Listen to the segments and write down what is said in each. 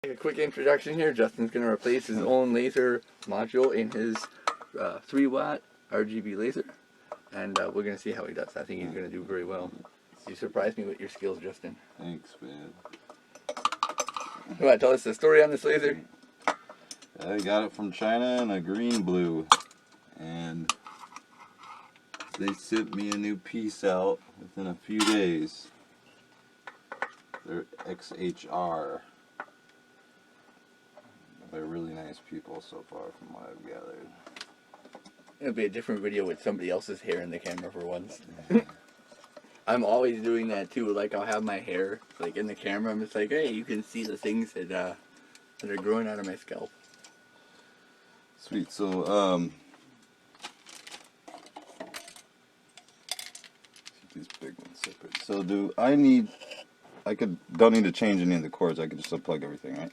A quick introduction here. Justin's going to replace his own laser module in his 3-watt RGB laser, and we're going to see how he does. I think he's going to do very well. You surprised me with your skills, Justin. Thanks, man. You want to tell us the story on this laser? I got it from China in a green blue, and they sent me a new piece out within a few days. They're XHR. They're really nice people so far from what I've gathered. It'll be a different video with somebody else's hair in the camera for once. I'm always doing that too. Like, I'll have my hair like in the camera. I'm just like, hey, you can see the things that are growing out of my scalp. Sweet. So keep these big ones separate. So don't need to change any of the cords. I could just unplug everything, right?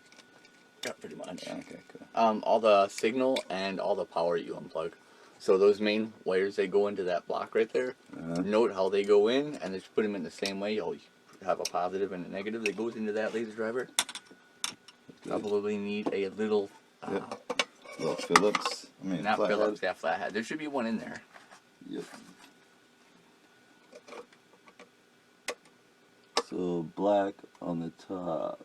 Yeah, pretty much. Yeah, okay, cool. All the signal and all the power you unplug. So those main wires, they go into that block right there. Note how they go in, and just put them in the same way. You'll have a positive and a negative that goes into that laser driver. Probably need a little... little Phillips. I mean, not Phillips, yeah, flathead. There should be one in there. Yep. So black on the top.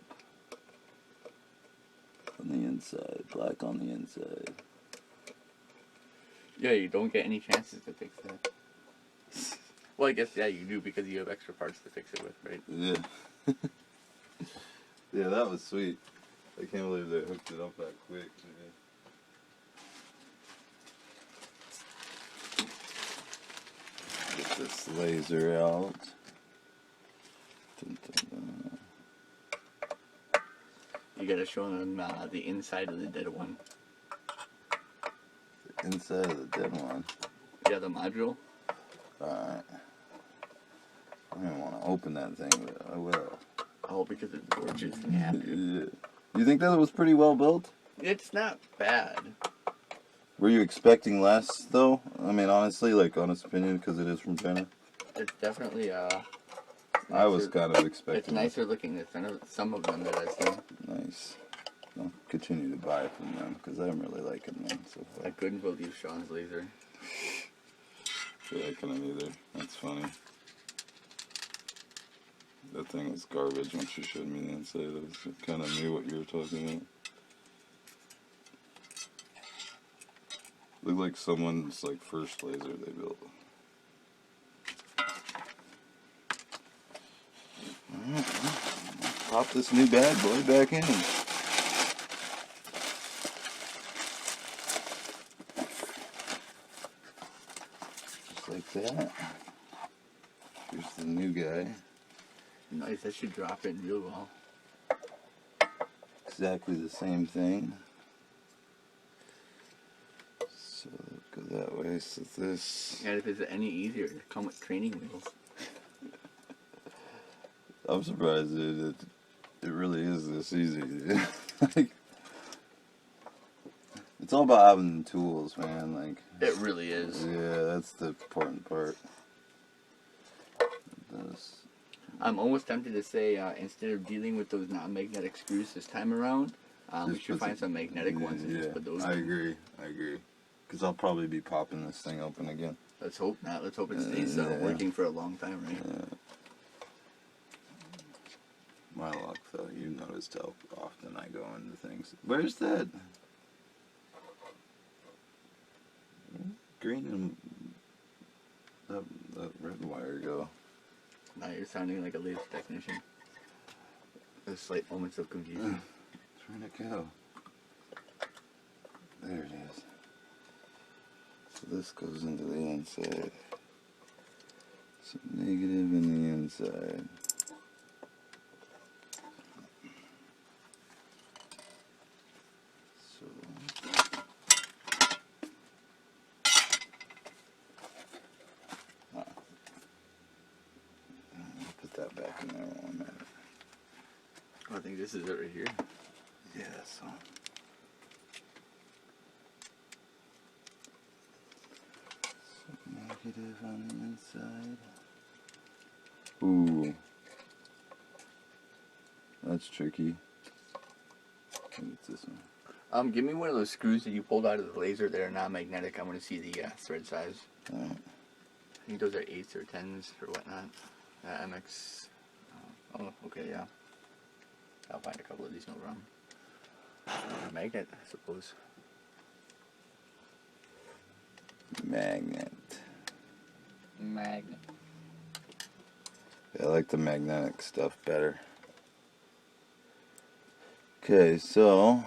On the inside. Black on the inside. Yeah, you don't get any chances to fix that. Well, I guess, yeah, you do because you have extra parts to fix it with, right? Yeah. Yeah, that was sweet. I can't believe they hooked it up that quick. Get this laser out. Dun, dun, dun. You gotta show them the inside of the dead one. The inside of the dead one? Yeah, the module. Alright. I don't even want to open that thing, but I will. Oh, because it's gorgeous and you have to. Yeah. You think that was pretty well built? It's not bad. Were you expecting less, though? I mean, honestly, like, honest opinion, because it is from China? It's definitely, I was kind of expecting it's nicer looking than some of them that I've seen. Nice. I'll continue to buy from them, because I'm really liking them so far. I couldn't believe Sean's laser. Yeah, I couldn't either. That's funny. That thing was garbage once you showed me the inside. I kind of knew what you were talking about. Looked like someone's like first laser they built. Alright, pop this new bad boy back in. Just like that. Here's the new guy. Nice, that should drop in real well. Exactly the same thing. So go that way, so this... And if it's any easier, to come with training wheels. I'm surprised it really is this easy. Like, it's all about having the tools, man. Like, it really is. Yeah, that's the important part. This. I'm almost tempted to say, instead of dealing with those non-magnetic screws this time around, we should find some magnetic ones and just put those I agree. Because I'll probably be popping this thing open again. Let's hope not. Let's hope it stays working for a long time, right? Yeah. My luck, though. You noticed how often I go into things. Where's that green and that red wire go? Now you're sounding like a laser technician. There's slight moments of confusion. Where'd it go? There it is. So this goes into the inside. So negative in the inside. So I'll put that back in there one minute. I think this is it right here. Yeah, so negative on the inside. Ooh. That's tricky. this one? Give me one of those screws that you pulled out of the laser that are non-magnetic. I want to see the thread size. Alright. I think those are 8s or 10s or whatnot. MX. Oh, okay, yeah. I'll find a couple of these, no problem. Magnet, I suppose. Magnet. Magnet. Yeah, I like the magnetic stuff better. Okay, so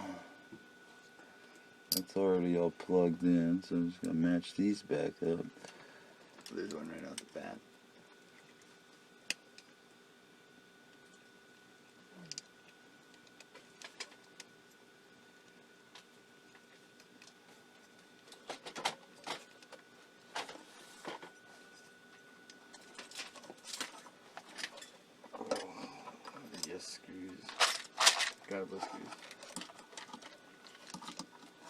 that's already all plugged in, so I'm just gonna match these back up. There's one right off the bat. Yes, screws. God bless screws.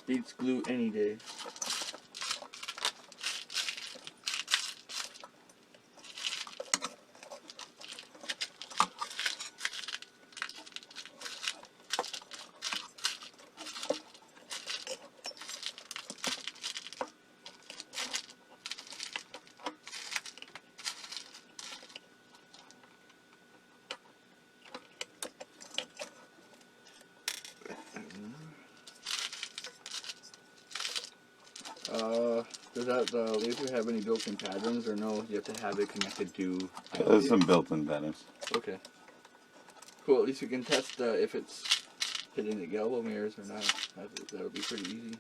Beats glue any day. Does that laser have any built-in patterns, or no? You have to have it connected to. There's some built-in patterns. Okay. Cool. At least you can test if it's hitting the galvo mirrors or not. That'll be pretty easy.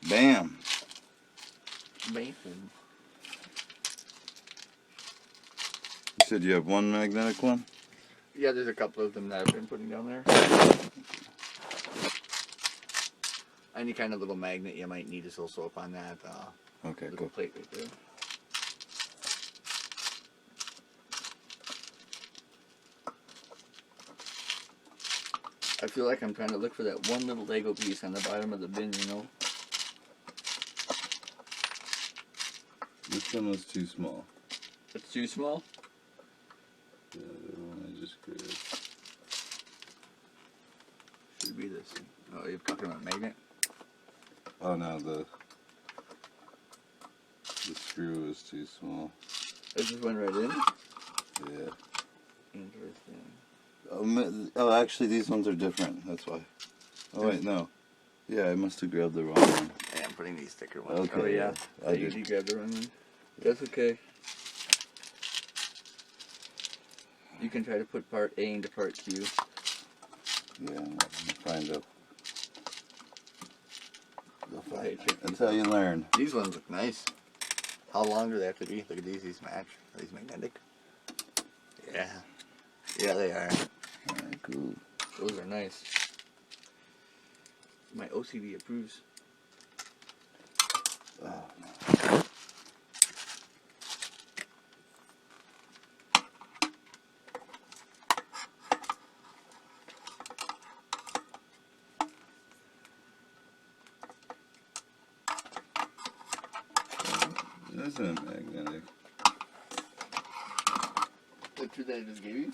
Bam! Bam. You said you have one magnetic one? Yeah, there's a couple of them that I've been putting down there. Any kind of little magnet you might need is also up on that Okay, little cool. plate right there. I feel like I'm trying to look for that one little Lego piece on the bottom of the bin, you know? This one was too small. It's too small? The other one I just grabbed. Should be this. Oh, you're talking about magnet? Oh no, the screw is too small. It just went right in? Yeah. Interesting. Oh, actually, these ones are different. That's why. Oh wait, no. Yeah, I must have grabbed the wrong one. Yeah, I'm putting these thicker ones. Okay, Oh, yeah. I You did. grabbed the wrong one. That's okay. You can try to put part A into part Q. Yeah, I'm gonna find out. Okay, check That's these how you learn. These ones look nice. How long do they have to be? Look at these. These match. Are these magnetic? Yeah. Yeah, they are. Alright, cool. Those are nice. My OCD approves. Oh, no. This isn't magnetic. The two that I just gave you?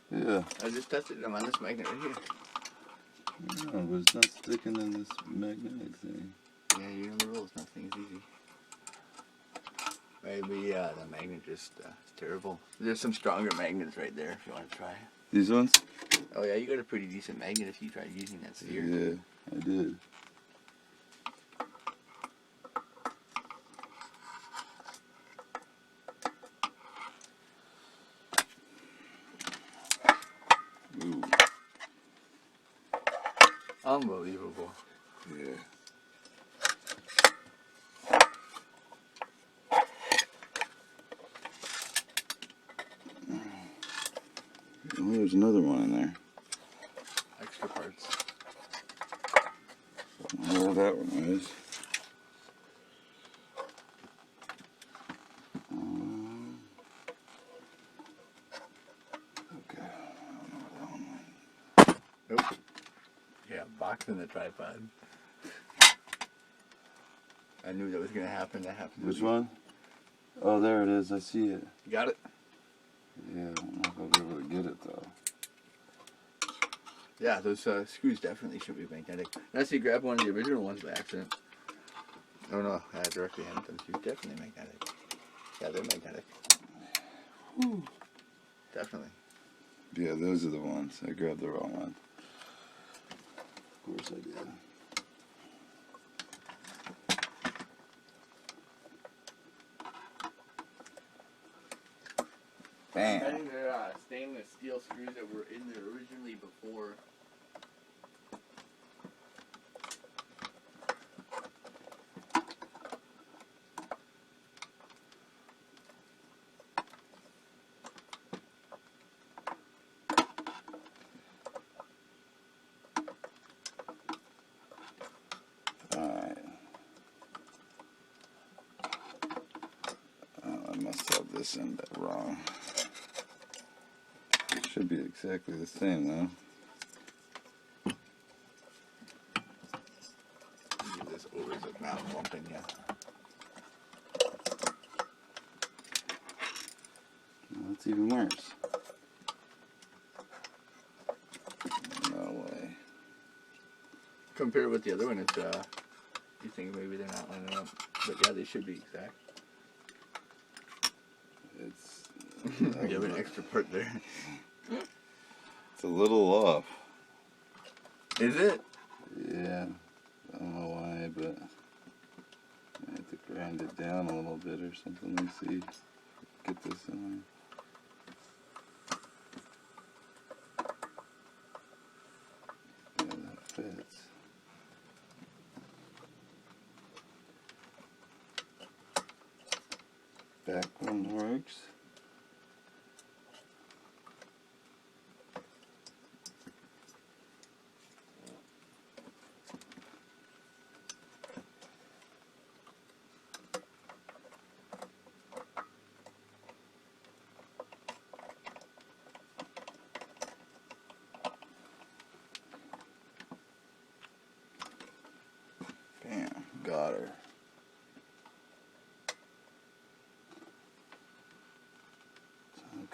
Yeah. I just tested them on this magnet right here. No, but it's not sticking in this magnetic thing. Yeah, you know the rules. Nothing's easy. Maybe the magnet just is terrible. There's some stronger magnets right there if you want to try. These ones? Oh yeah, you got a pretty decent magnet if you tried using that sphere. Yeah, I did. Ooh. Unbelievable. Yeah. Oh, there's another one in there. Extra parts. I don't know what that one is. Nope. Yeah, boxing the tripod. I knew that was gonna happen. That happened. Which one? Oh, there it is. I see it. You got it? Yeah, I don't know if I'll be able to get it though. Yeah, those screws definitely should be magnetic. Unless you grab one of the original ones by accident. Oh no, I directly handed them to you. Definitely magnetic. Yeah, they're magnetic. Whew. Definitely. Yeah, those are the ones. I grabbed the wrong one. Of course I did. Bam. I think they're stainless steel screws that were in there originally before. Alright. Oh, I must have this end wrong. It should be exactly the same though. Leave this over so it's not bumping you. No, that's even worse. No way. Compared with the other one, it's you think maybe they're not lining up, but yeah, they should be exact. It's You have an extra part there. it's a little off. Is it? Yeah. I don't know why, but I have to grind it down a little bit or something. Let me see. Get this in there. Yeah, that fits. Back one works. Bam, got her.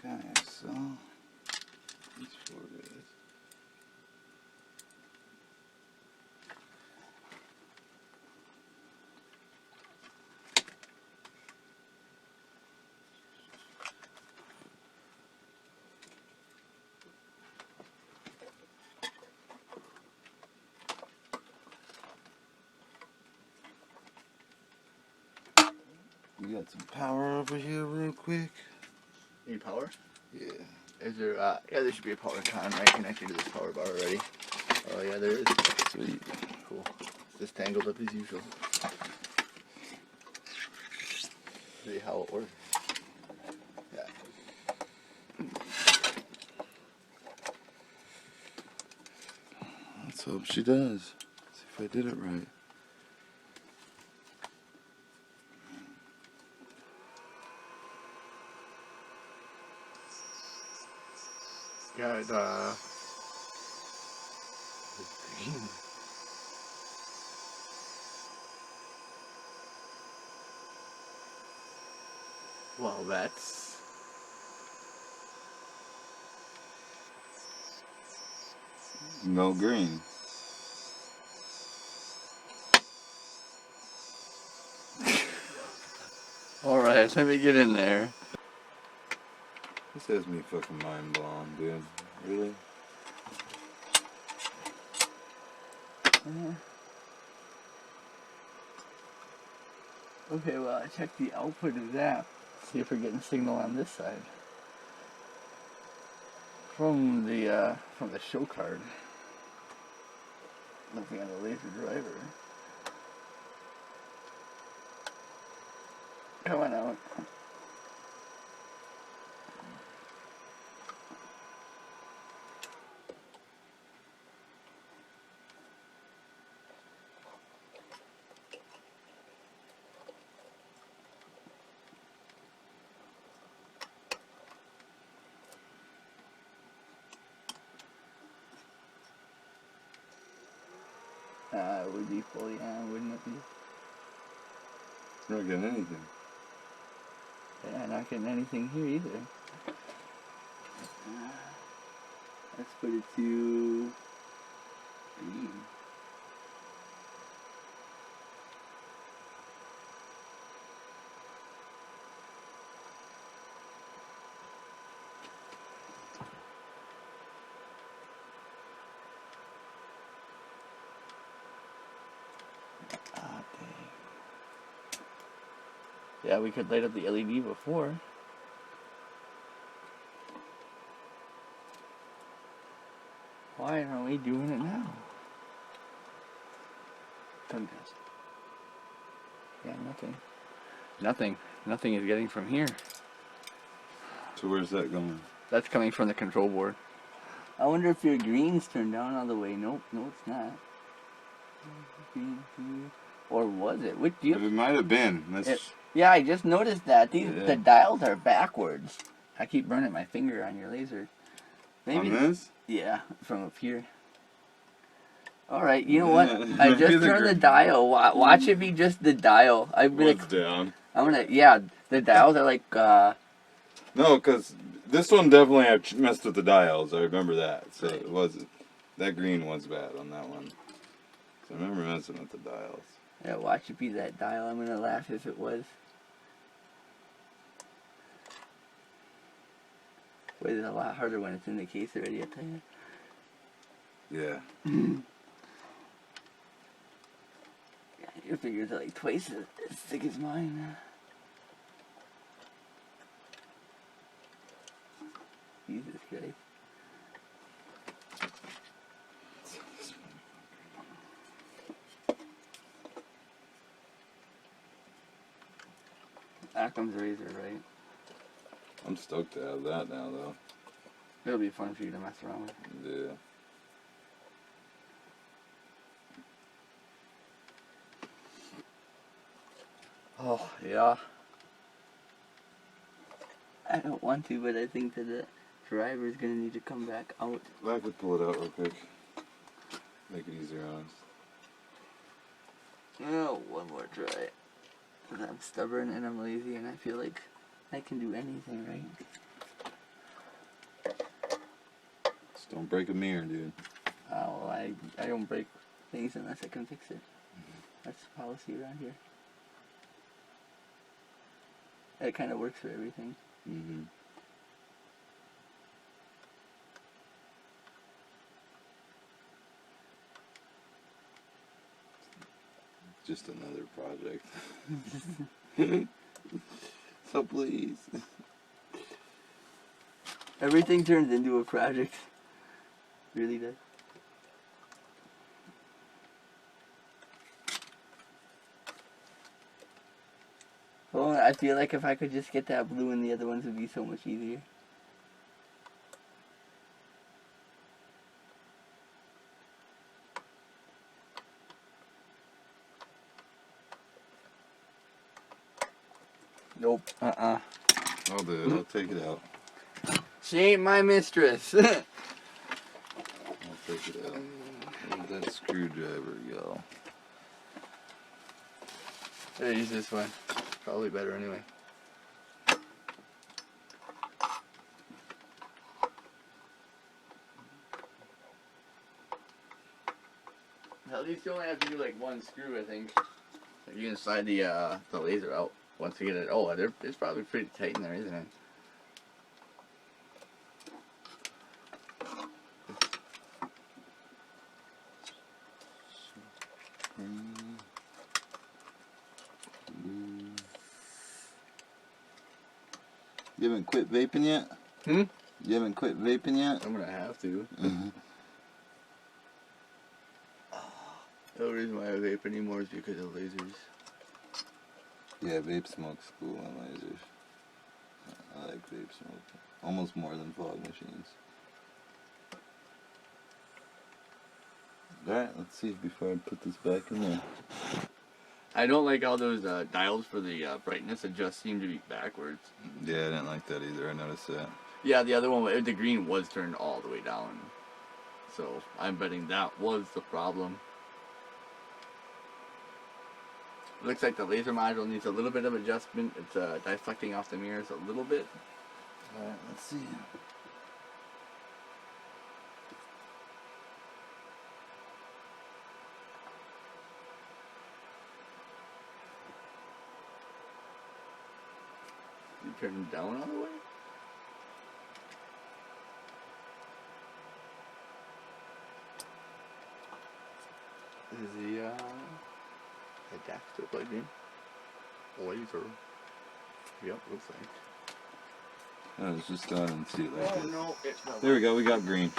Okay, so these four guys. We got some power over here real quick. Need power? Yeah. Is there, yeah, there should be a power con right connected to this power bar already. Oh yeah, there is. Sweet. Cool. It's just tangled up as usual. See how it works. Yeah. Let's hope she does. See if I did it right. Got green. Well, that's No green. alright, let me get in there. This has me fucking mind blown, dude. Really? Okay, well, I checked the output of that. See if we're getting signal on this side. From the show card. Nothing on the laser driver. Come on out. It would be full, yeah, wouldn't it be? You're not getting anything. Yeah, not getting anything here either. Let's put it to green. Yeah, we could light up the LED before. Why aren't we doing it now? Tongue test. Yeah, nothing. Nothing is getting from here. So where's that going? That's coming from the control board. I wonder if your green's turned down all the way. Nope, no it's not. Green. Or was it? Which do you... It might have been. Yeah, I just noticed that. The Yeah. dials are backwards. I keep burning my finger on your laser. On this? Yeah, from up here. Alright, you know what? Yeah. I just turned the dial. Watch it be just the dial. What's down? I'm gonna, yeah, the dials are like, No, because this one definitely I messed with the dials. I remember that. So it wasn't. That green was bad on that one. So I remember messing with the dials. yeah, watch it be that dial. I'm gonna laugh if it was. But it's a lot harder when it's in the case already, I tell you. Yeah. Your fingers are like twice as thick as mine. Jesus Christ. Occam's razor, right? I'm stoked to have that now, though. It'll be fun for you to mess around with. Yeah. Oh, yeah. I don't want to, but I think that the driver's gonna need to come back out. I could pull it out real quick. Make it easier on us. Oh, one more try. 'Cause I'm stubborn and I'm lazy and I feel like I can do anything, right? Just don't break a mirror, dude. Well, I don't break things unless I can fix it. That's the policy around here. It kind of works for everything. Mm-hmm. Just another project. So please. Everything turns into a project. Really does. Well, I feel like if I could just get that blue and the other ones would be so much easier. Nope. I'll do it. I'll take it out. She ain't my mistress. I'll take it out. Where'd that screwdriver go? I'll use this one. Probably better anyway. At least you only have to do like one screw, I think. Like you can slide the laser out once you get it. Oh, it's probably pretty tight in there, isn't it? You haven't quit vaping yet? Hmm? You haven't quit vaping yet? I'm gonna have to. Mm-hmm. The only reason why I vape anymore is because of lasers. Yeah, vape smoke's cool on lasers. I like vape smoke. Almost more than fog machines. Alright, let's see before I put this back in there. I don't like how those dials for the brightness adjust seem to be backwards. Yeah, I didn't like that either. I noticed that. Yeah, the other one, the green was turned all the way down. So I'm betting that was the problem. Looks like the laser module needs a little bit of adjustment. It's deflecting off the mirrors a little bit. Alright, let's see. You turn them down all the way? Is the adapter plugged in? Laser. Yep, looks like. Oh, let's just go ahead and see it like Oh this. no, it fell There we go, we got green.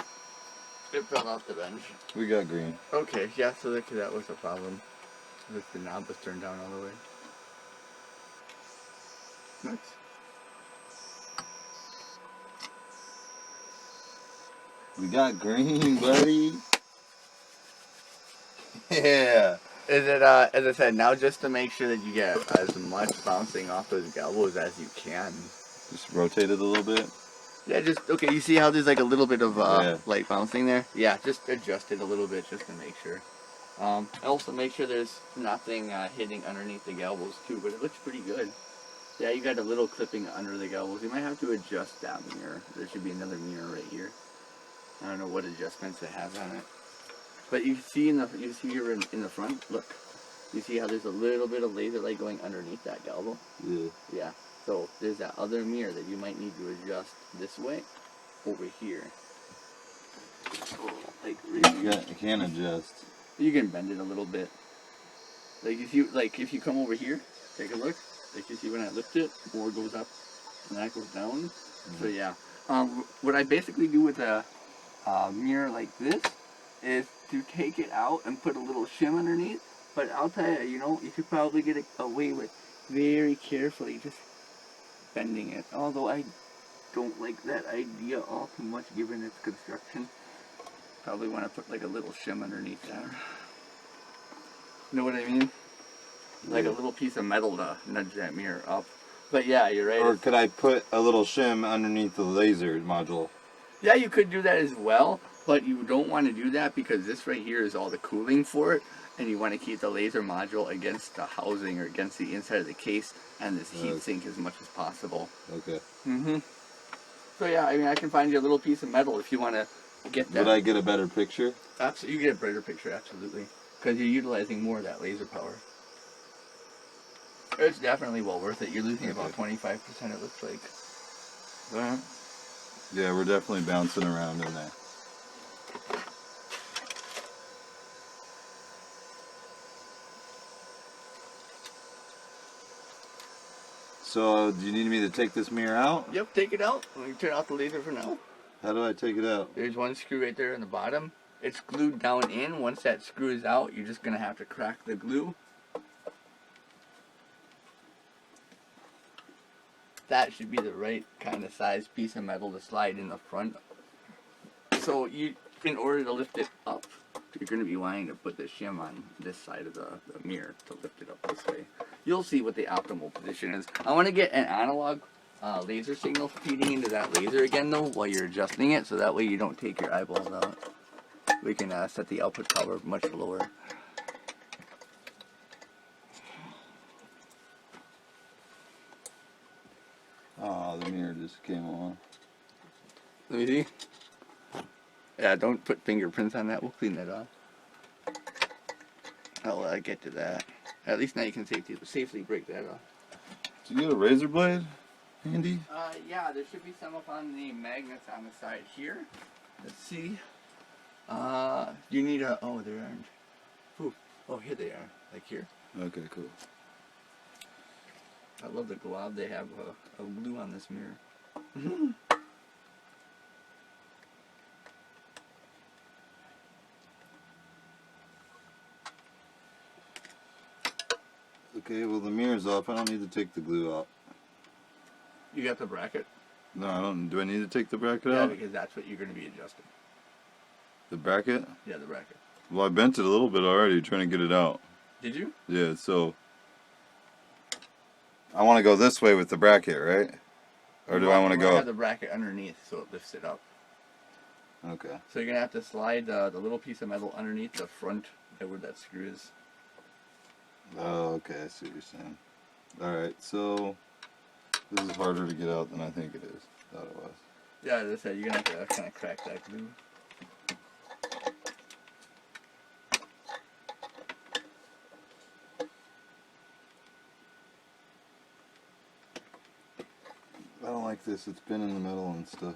It fell off the bench. We got green. Okay, yeah, so that was a problem. The knob was turned down all the way. Nice. We got green, buddy. Yeah. Is it, as I said, now just to make sure that you get as much bouncing off those galvos as you can. Just rotate it a little bit. Yeah, just, okay, you see how there's like a little bit of Yeah. light bouncing there? Yeah, just adjust it a little bit just to make sure. Also make sure there's nothing hitting underneath the galvos too, but it looks pretty good. Yeah, you got a little clipping under the galvos. You might have to adjust that mirror. There should be another mirror right here. I don't know what adjustments it has on it. But you see here in the front, look. You see how there's a little bit of laser light going underneath that galvo? Yeah. Yeah. So there's that other mirror that you might need to adjust this way, over here. Oh, like right here. Yeah, you can adjust. You can bend it a little bit. If you come over here, take a look. Like you see when I lift it, more goes up and that goes down. Mm-hmm. So yeah. What I basically do with a mirror like this is to take it out and put a little shim underneath. But I'll tell you, you could probably get away with very carefully just bending it. Although I don't like that idea all too much given its construction. Probably want to put like a little shim underneath there. Know what I mean? Like a little piece of metal to nudge that mirror up. But yeah, you're right. Or could I put a little shim underneath the laser module? Yeah, you could do that as well, but you don't want to do that because this right here is all the cooling for it, and you want to keep the laser module against the housing or against the inside of the case and this heat sink as much as possible. Okay. So yeah, I mean, I can find you a little piece of metal if you want to get that. Would I get a better picture? Absolutely, you get a brighter picture, absolutely, because you're utilizing more of that laser power. It's definitely well worth it. You're losing about 25%, it looks like. But, yeah, we're definitely bouncing around in there. So, do you need me to take this mirror out? Yep, take it out. Let me turn off the laser for now. How do I take it out? There's one screw right there in the bottom. It's glued down in. Once that screw is out, you're just going to have to crack the glue. That should be the right kind of size piece of metal to slide in the front. So in order to lift it up, you're going to be wanting to put the shim on this side of the mirror to lift it up this way. You'll see what the optimal position is. I want to get an analog laser signal feeding into that laser again though while you're adjusting it, so that way you don't take your eyeballs out. We can set the output power much lower. Oh, the mirror just came on. Let me see. Yeah, don't put fingerprints on that. We'll clean that off. I'll get to that. At least now you can safely break that off. Do you get a razor blade handy? Yeah, there should be some up on the magnets on the side here. Let's see. You need a... Oh, there aren't. Ooh. Oh, here they are. Like here. Okay, cool. I love the glob they have of glue on this mirror. Okay, well the mirror's off. I don't need to take the glue out. You got the bracket? No, I don't. Do I need to take the bracket Yeah, out? because that's what you're going to be adjusting. The bracket? Yeah, the bracket. Well, I bent it a little bit already trying to get it out. Did you? Yeah, so I want to go this way with the bracket, right? Or do I want to go? Have the bracket underneath so it lifts it up. Okay. So you're going to have to slide the little piece of metal underneath the front where that screw is. Oh, okay, I see what you're saying. Alright, so this is harder to get out than I think it is. Thought it was. Yeah, as I said, you're gonna have to kind of crack that glue. I don't like this. It's bending the metal and stuff.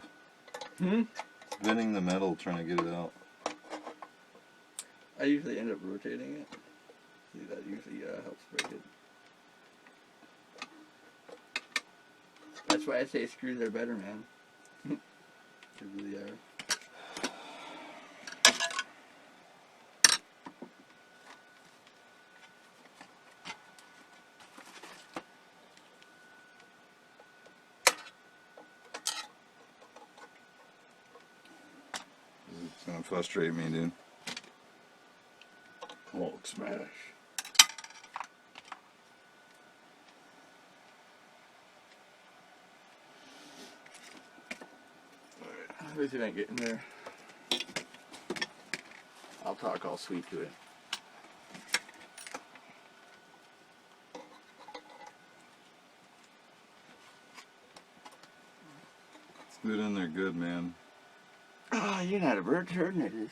Hmm? It's bending the metal trying to get it out. I usually end up rotating it. See, that usually helps break it. That's why I say screws are better, man. They really are. It's gonna frustrate me, dude. Hulk smash. Alright, let me see if I can get in there. I'll talk all sweet to it. It's good in there, good, man. Oh, you're not a bird turd, it is.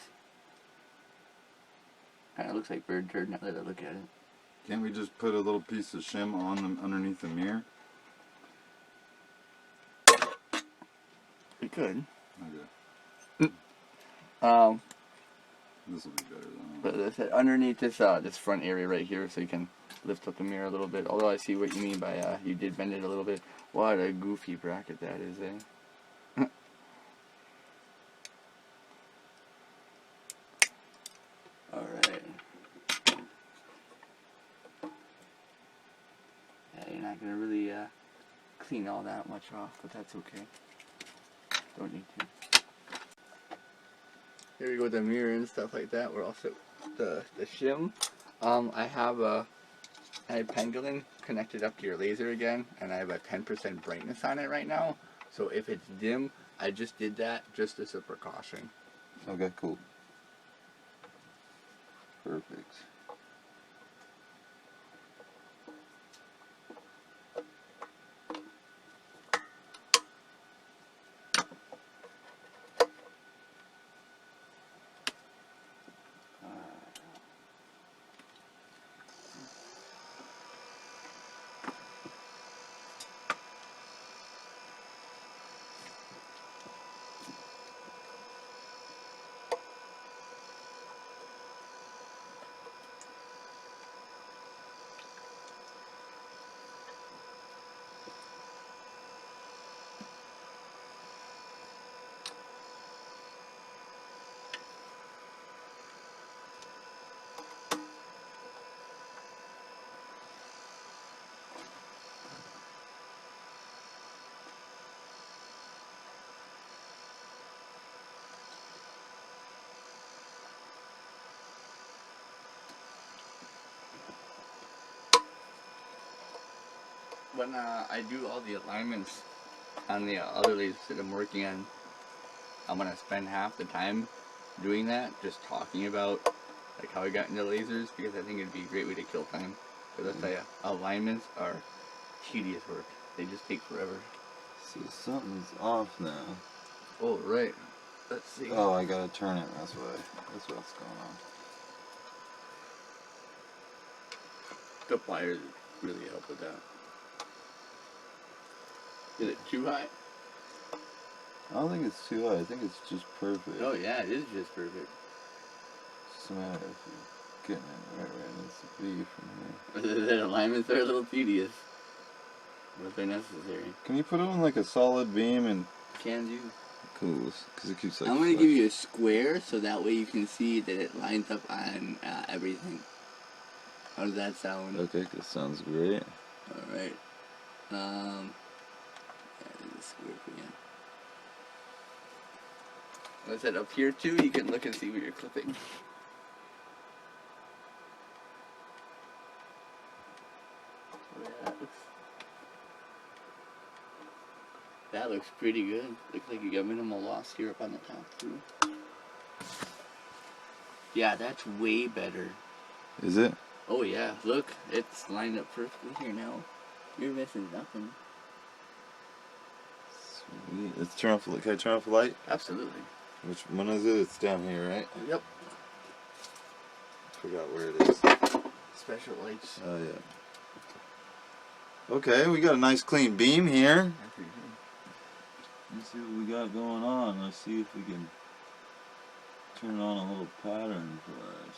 Kinda looks like bird turd now that I look at it. Can't we just put a little piece of shim on them underneath the mirror? We could. Okay. This will be better than But as I said, underneath this front area right here, so you can lift up the mirror a little bit. Although I see what you mean by you did bend it a little bit. What a goofy bracket that is, eh? Alright. Yeah, you're not going to really clean all that much off, but that's okay. Don't need to. Here we go with the mirror and stuff like that. We're also the shim. I have a pendulum connected up to your laser again, and I have a 10% brightness on it right now. So if it's dim, I just did that just as a precaution. Okay, cool. Perfect. When I do all the alignments on the other lasers that I'm working on, I'm gonna spend half the time doing that, just talking about like how I got into lasers, because I think it'd be a great way to kill time. Because I tell you, alignments are tedious work. They just take forever. So something's off now. Oh right. Let's see. Oh, I gotta turn it. That's what's going on. The pliers really help with that. Is it too high? I don't think it's too high. I think it's just perfect. Oh yeah, it is just perfect. It's just a matter of getting it right where it needs to be from here. The alignments are a little tedious, but they're necessary. Can you put it on like a solid beam and? Can do. Cool, because it keeps like. I'm gonna give you a square so that way you can see that it lines up on everything. How does that sound? Okay, that sounds great. All right. Yeah, there's a square for you. Like I said, up here too, you can look and see where you're clipping. Oh, yeah, that looks pretty good. Looks like you got minimal loss here up on the top too. Yeah, that's way better. Is it? Oh yeah, look, it's lined up perfectly here now. You're missing nothing. Sweet. Let's turn off. Can I turn off the light? Absolutely. Which one is it? It's down here, right? Yep. Forgot where it is. Special lights. Oh yeah. Okay, we got a nice clean beam here. Let's see what we got going on. Let's see if we can turn on a little pattern for us.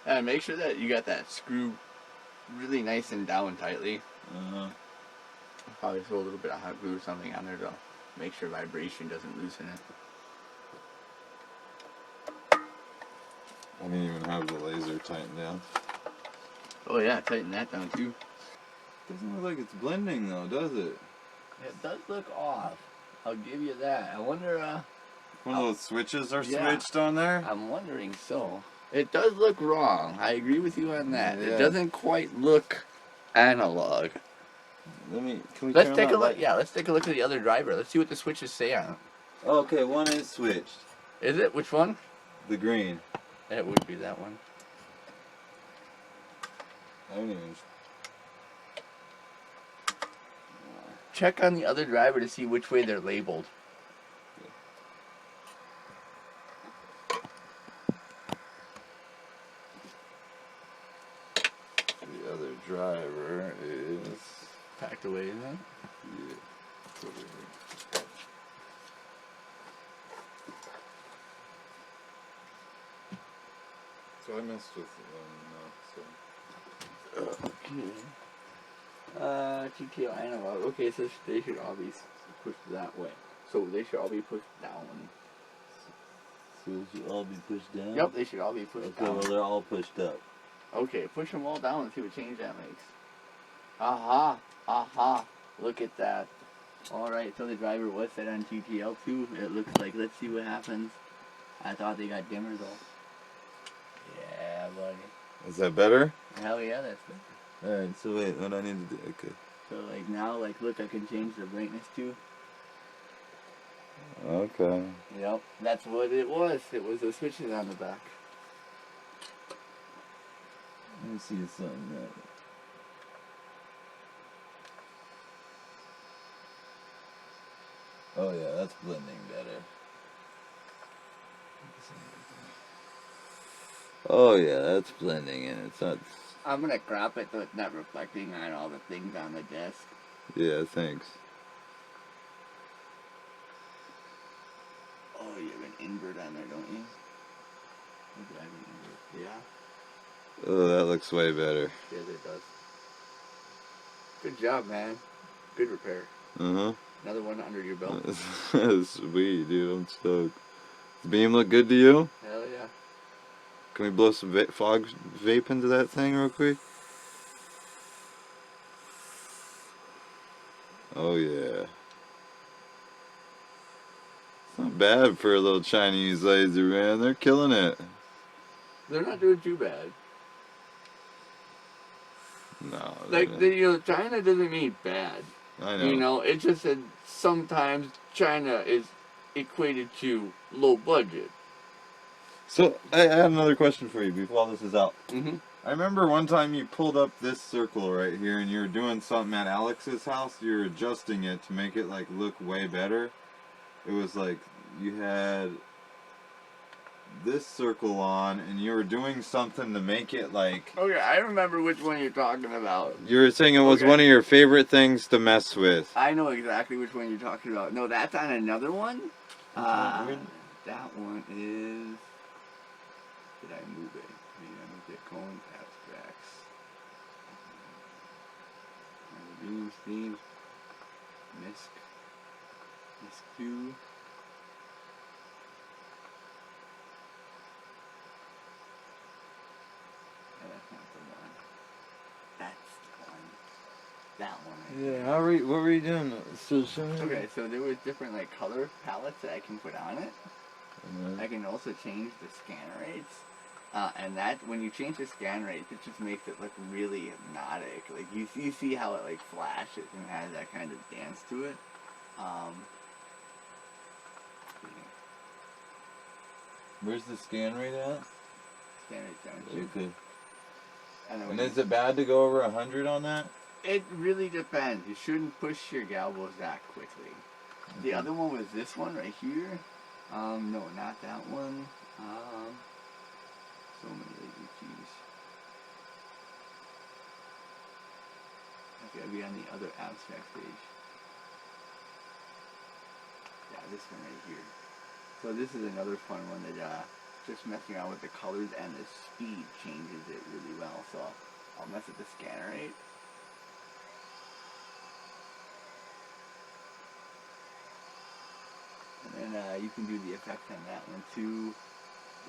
And make sure that you got that screw really nice and down tightly. Probably throw a little bit of hot glue or something on there to make sure vibration doesn't loosen it. I didn't even have the laser tightened down. Oh yeah, tighten that down too. Doesn't look like it's blending though, does it? It does look off. I'll give you that. I wonder, One of those switches are yeah. switched on there? I'm wondering so. It does look wrong. I agree with you on that. Yeah. It doesn't quite look analog. Can we Let's turn take that a look. light? Yeah, let's take a look at the other driver. Let's see what the switches say on it. Okay, one is switched. Is it? Which one? The green. It would be that one. I don't even... Check on the other driver to see which way they're labeled. The other driver is... Packed away, isn't it? Yeah. So I messed with one, so... Okay. TTL analog. Okay, so they should all be pushed that way. So they should all be pushed down. So they should all be pushed down? Yep, they should all be pushed Okay, down. well they're all pushed up. Okay, push them all down and see what change that makes. Aha! Aha! Look at that. Alright, so the driver was set on TTL2. It looks like, let's see what happens. I thought they got dimmer though. Yeah, buddy. Is that better? Hell yeah, that's good. Alright, so wait, what do I need to do? Okay. So like now, like look, I can change the brightness too. Okay. Yep, that's what it was. It was the switches on the back. Let me see something that... Oh yeah, that's blending better. Oh yeah, that's blending in. It's not... I'm gonna crop it so it's not reflecting on all the things on the desk. Yeah, thanks. Oh, you have an invert on there, don't you? Maybe I have an invert. Yeah. Oh, that looks way better. Yes, it does. Good job, man. Good repair. Uh-huh. Another one under your belt. Sweet, dude. I'm stoked. Does the beam look good to you? Hell yeah. Can we blow some fog vape into that thing real quick? Oh yeah. It's not bad for a little Chinese laser, man. They're killing it. They're not doing too bad. No. Like, China doesn't mean bad. I know. You know, it's just that sometimes China is equated to low budget. So, I had another question for you before all this is out. Mm-hmm. I remember one time you pulled up this circle right here and you were doing something at Alex's house. You were adjusting it to make it, like, look way better. It was like you had this circle on and you were doing something to make it, like... Okay, I remember which one you're talking about. You were saying it was one of your favorite things to mess with. I know exactly which one you're talking about. No, that's on another one. That one is... Did I move it? Maybe I moved it. Cones, abstracts. Beam, steam. misc. misc 2. Yeah, that's not the one. That's the one. That one. Yeah, what were you doing? So show me. Okay, so there was different like color palettes that I can put on it. I can also change the scan rates. And that, when you change the scan rate, it just makes it look really hypnotic. Like, you see how it, like, flashes and has that kind of dance to it. Where's the scan rate at? Scan rate down here. Okay. And, then And is it bad to go over 100 on that? It really depends. You shouldn't push your galvos that quickly. The other one was this one right here. No, not that one. So many laser keys. I gotta be on the other abstract page. Yeah, this one right here. So this is another fun one that just messing around with the colors and the speed changes it really well. So I'll mess with the scanner rate. And then you can do the effects on that one too,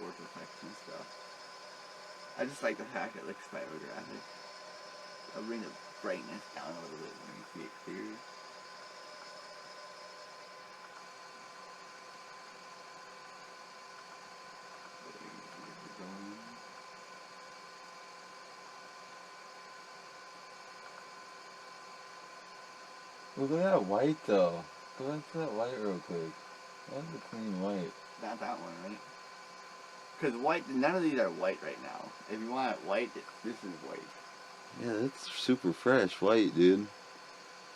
warp effects and stuff. I just like the fact it looks spirographic. I'll bring the brightness down a little bit when you see it clear. Look at that white though. Go back to that white real quick. That's a clean white. Not that one, right? Because white, none of these are white right now. If you want it white, this is white. Yeah, that's super fresh white, dude.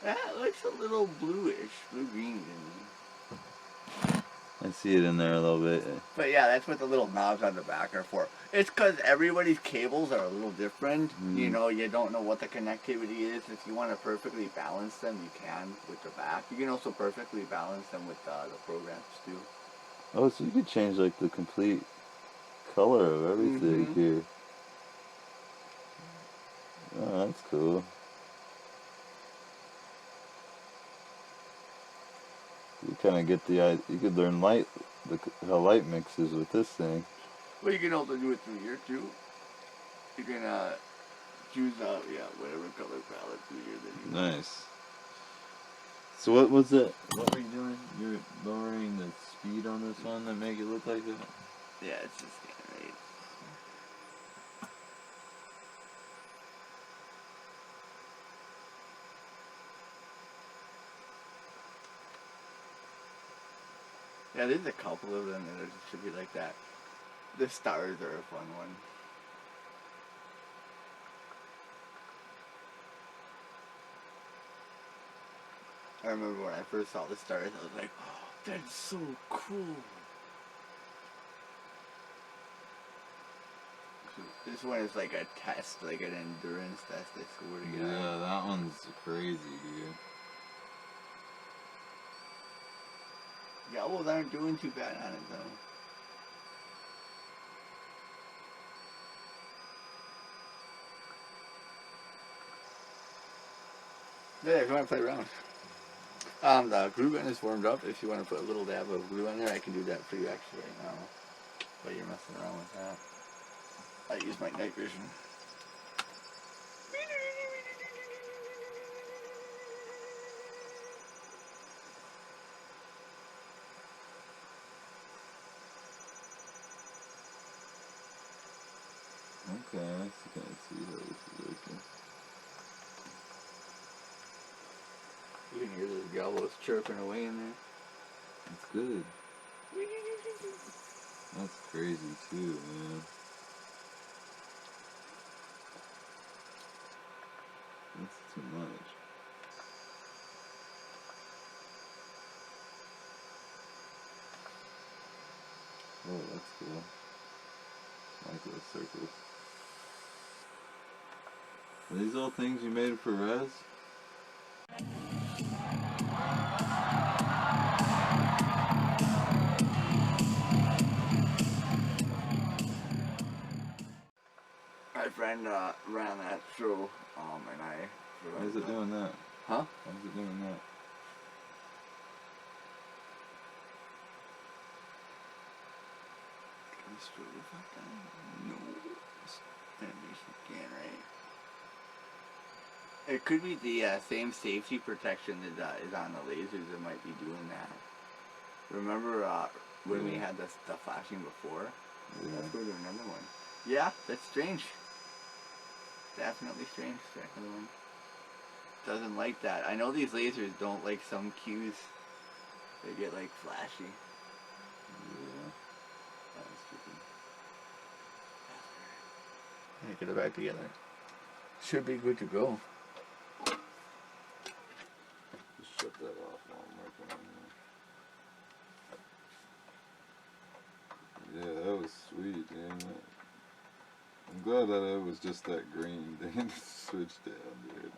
That looks a little bluish, blue-green to me. I see it in there a little bit. But yeah, that's what the little knobs on the back are for. It's because everybody's cables are a little different. You know, you don't know what the connectivity is. If you want to perfectly balance them, you can with the back. You can also perfectly balance them with the programs too. Oh, so you could change like the complete color of everything here. Oh, that's cool. You kind of get the idea. You could learn light, how light mixes with this thing. Well, you can also do it through here too. You can choose whatever color palette through here that you want. Nice. So what was it? What were you doing? You're lowering the speed on this one that make it look like that? Yeah, it's just scanner rate. Yeah, there's a couple of them that should be like that. The stars are a fun one. I remember when I first saw the stars, I was like, oh, that's so cool. This one is like a test, like an endurance test, I swear to God. Yeah, that one's crazy, dude. Galvos aren't doing too bad on it though. Yeah, if you want to play around. The glue gun is warmed up. If you want to put a little dab of glue on there, I can do that for you actually right now. While you're messing around with that. I use my night vision. Okay, I can see how this is working. You can hear those galvos chirping away in there. That's good. That's crazy too, man. That's too much. Oh, that's cool. I like those circles. Are these all things you made for res? My friend ran that through, and I... Why is it doing that? Huh? Why is it doing that? No. Animation scan, right? It could be the same safety protection that is on the lasers that might be doing that. Remember when we had the flashing before? Yeah. Let's go to another one. Yeah, that's strange. Definitely strange. Another one. Doesn't like that. I know these lasers don't like some cues. They get like flashy. Yeah. That was stupid. Hey, get it back together. Should be good to go. Just shut that off while I'm working on that. Yeah, that was sweet, man. I'm glad that it was just that green thing switched down, dude.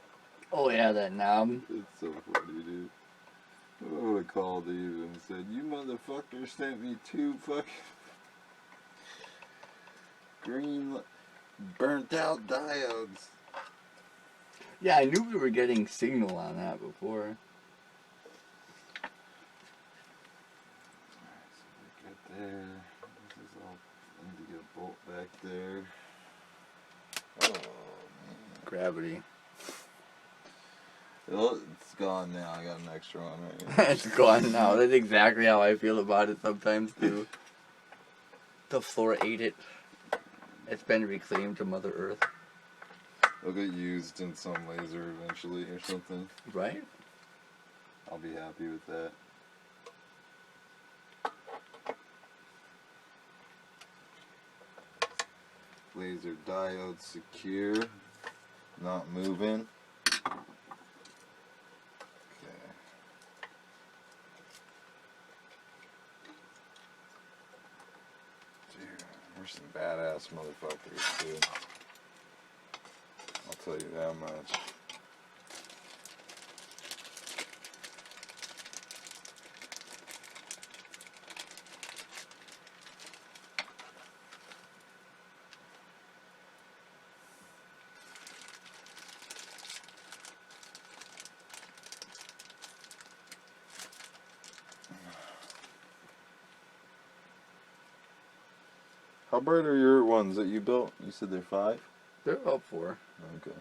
Oh yeah, that knob. It's so funny, dude. I would have called you and said, "You motherfucker sent me 2 fucking green burnt out diodes." Yeah, I knew we were getting signal on that before. Alright, so we get there. This is all. I need to get a bolt back there. Oh man. Gravity. Well, it's gone now. I got an extra one right here. It's gone now. That's exactly how I feel about it sometimes too. The floor ate it. It's been reclaimed to Mother Earth. It'll get used in some laser eventually or something. Right? I'll be happy with that. Laser diode secure. Not moving. Okay. Dude, we're some badass motherfuckers, dude. I'll tell you that much. How bright are your ones that you built? You said they're 5? They're about 4. Okay.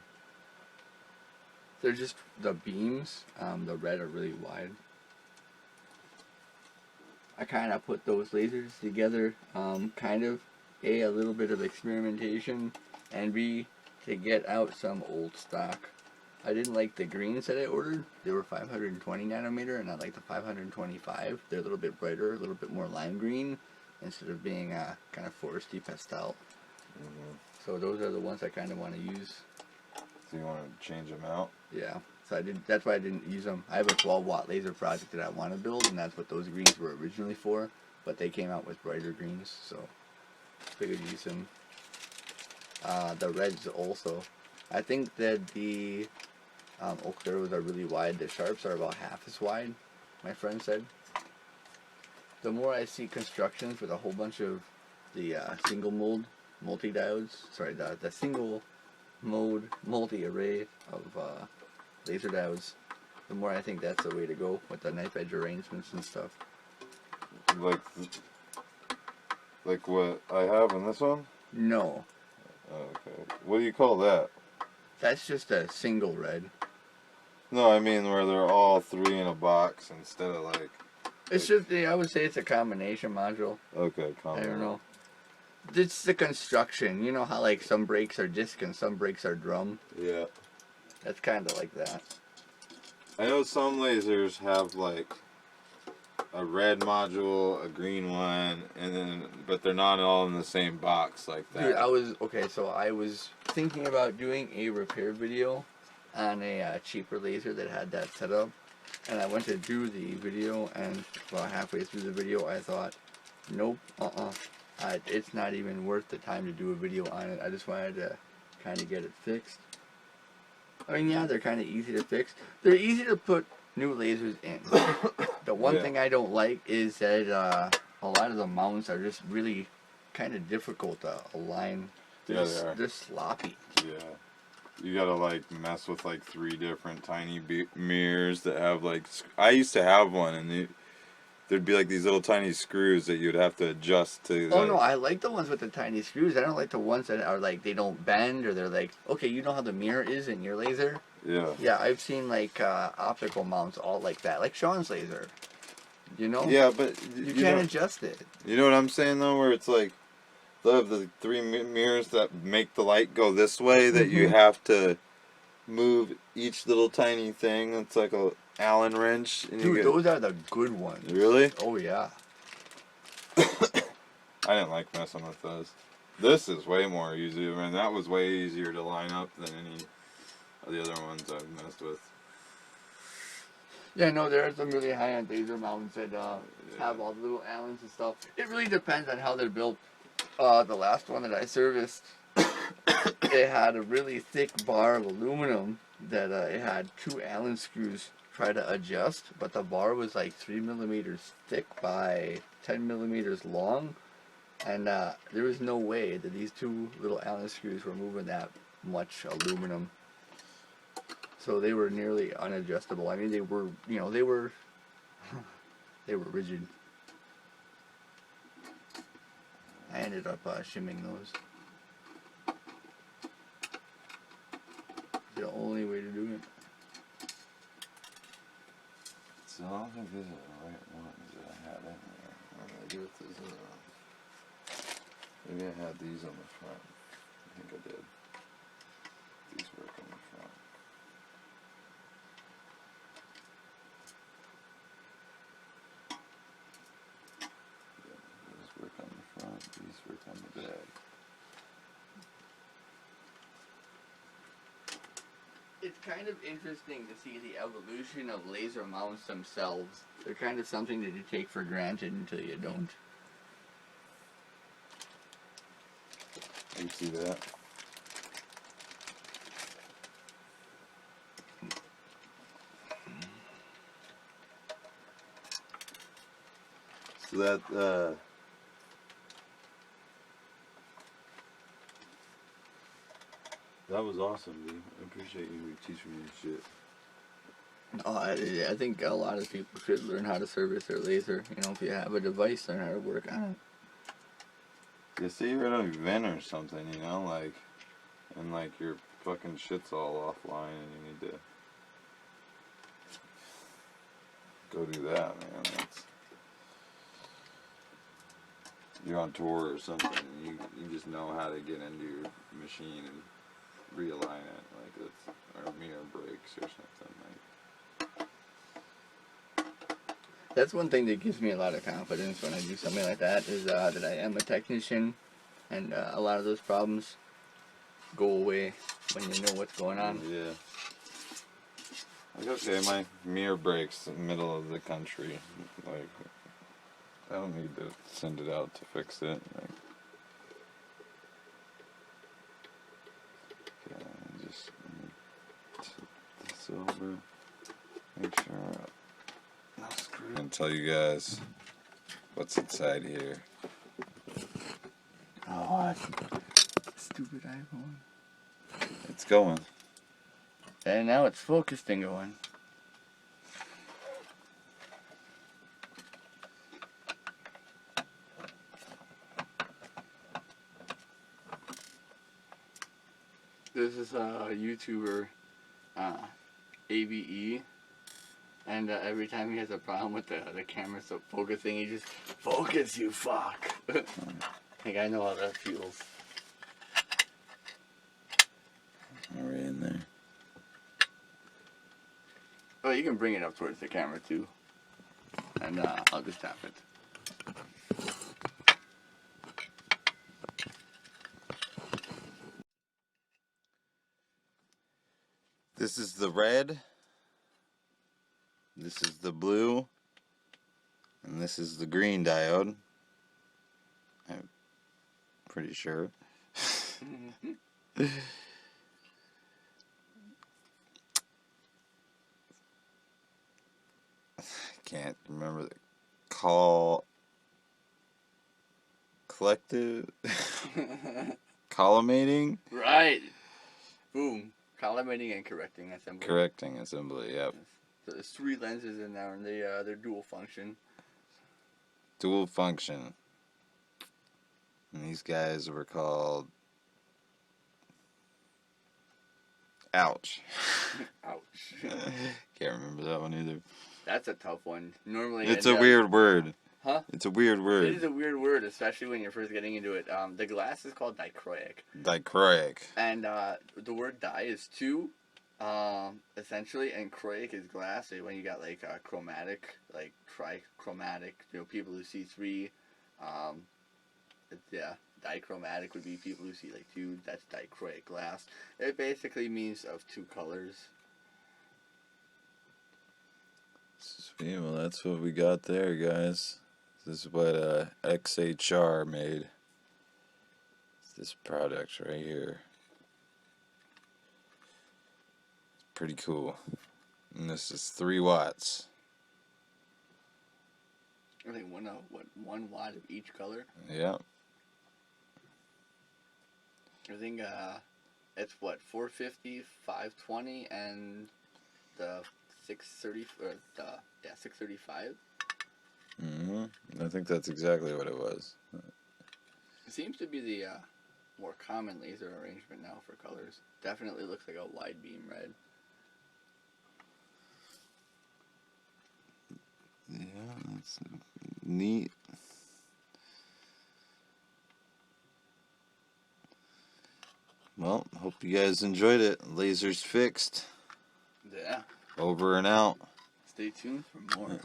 They're just the beams. The red are really wide. I kind of put those lasers together, kind of a little bit of experimentation, and B, to get out some old stock. I didn't like the greens that I ordered. They were 520 nanometer, and I like the 525. They're a little bit brighter, a little bit more lime green, instead of being kind of foresty pastel. Mm-hmm. So those are the ones I kind of want to use. So you want to change them out? Yeah. So that's why I didn't use them. I have a 12 watt laser project that I want to build, and that's what those greens were originally for, but they came out with brighter greens, so figured use them. The reds also. I think that the Oak Arrows are really wide. The Sharps are about half as wide, my friend said. The more I see constructions with a whole bunch of the single mode multi-diodes, sorry, the single mode multi-array of laser diodes, the more I think that's the way to go with the knife edge arrangements and stuff. Like what I have in this one? No. Okay. What do you call that? That's just a single red. No, I mean where they're all 3 in a box instead of like... It's just, I would say it's a combination module. Okay, I don't know. It's the construction. You know how like some brakes are disc and some brakes are drum? Yeah. That's kind of like that. I know some lasers have like a red module, a green one, and then but they're not all in the same box like that. Dude, so I was thinking about doing a repair video on a cheaper laser that had that setup, and I went to do the video, and about halfway through the video I thought, nope, it's not even worth the time to do a video on it. I just wanted to kind of get it fixed. I mean, yeah, they're kind of easy to fix. They're easy to put new lasers in. The one thing I don't like is that a lot of the mounts are just really kind of difficult to align. They're sloppy. Yeah. You gotta like mess with like 3 different tiny mirrors that have like... I used to have one, and there'd be like these little tiny screws that you'd have to adjust to. Oh no, I like the ones with the tiny screws. I don't like the ones that are like, they don't bend, or they're like, okay, you know how the mirror is in your laser? Yeah. Yeah, I've seen like optical mounts all like that, like Sean's laser. You know? Yeah, but you can't adjust it. You know what I'm saying though, where it's like they have the 3 mirrors that make the light go this way, that you have to move each little tiny thing. It's like a Allen wrench. And dude, those are the good ones. Really? Oh yeah. I didn't like messing with those. This is way more easy. I mean, that was way easier to line up than any of the other ones I've messed with. Yeah, no, there are some really high-end laser mounts that have all the little Allens and stuff. It really depends on how they're built. The last one that I serviced, it had a really thick bar of aluminum that it had 2 Allen screws try to adjust, but the bar was like 3 millimeters thick by 10 millimeters long, and there was no way that these 2 little Allen screws were moving that much aluminum. So they were nearly unadjustable. I mean, they were, you know, they were rigid. I ended up shimming those. The only way to do it. So I don't think these are the right ones that I had in there. What did I do with these? Maybe I had these on the front. I think I did. These work on the front. Yeah, these work on the front. These work on the back. It's kind of interesting to see the evolution of laser mounts themselves. They're kind of something that you take for granted until you don't. You see that? So that was awesome, dude. I appreciate you teaching me this shit. I think a lot of people should learn how to service their laser. You know, if you have a device, learn how to work on it. Yeah, say you're at an event or something, you know, like, and like your fucking shit's all offline and you need to go do that, man. That's, you're on tour or something, and you just know how to get into your machine and realign it, like it's, or mirror breaks or something, like. That's one thing that gives me a lot of confidence when I do something like that, is that I am a technician, and a lot of those problems go away when you know what's going on. Yeah. Like, okay, my mirror breaks in the middle of the country. Like, I don't need to send it out to fix it. Like, okay, just tip this over. Make sure. No screw. I'm gonna tell you guys what's inside here. Oh, stupid iPhone. It's going. And now it's focused and going. This is a YouTuber, ABE, and every time he has a problem with the camera stop focusing, he just, focus, you fuck. Like, I know how that feels. Right in there. Oh, you can bring it up towards the camera too, and I'll just tap it. This is the red, this is the blue, and this is the green diode. I'm pretty sure. I can't remember the collective collimating? Right. Boom. Collimating and correcting assembly. Correcting assembly, yep. So there's 3 lenses in there, and they're dual function. Dual function. And these guys were called... Ouch. Ouch. Can't remember that one either. That's a tough one. Normally It's a weird word. Huh? It's a weird word. It is a weird word, especially when you're first getting into it. The glass is called dichroic. Dichroic. And the word di is 2, essentially, and chroic is glass. So when you got like chromatic, like trichromatic, you know, people who see 3, Yeah, dichromatic would be people who see like, dude, that's dichroic glass. It basically means of two colors. Sweet, well that's what we got there, guys. This is what XHR made. It's this product right here. It's pretty cool. And this is 3 watts. I think 1 watt of each color. Yeah. I think it's what 450, 520, and the 630 or the 635. I think that's exactly what it was. It seems to be the more common laser arrangement now for colors. Definitely looks like a wide beam red. Yeah, that's neat. Well, hope you guys enjoyed it. Lasers fixed. Yeah. Over and out. Stay tuned for more.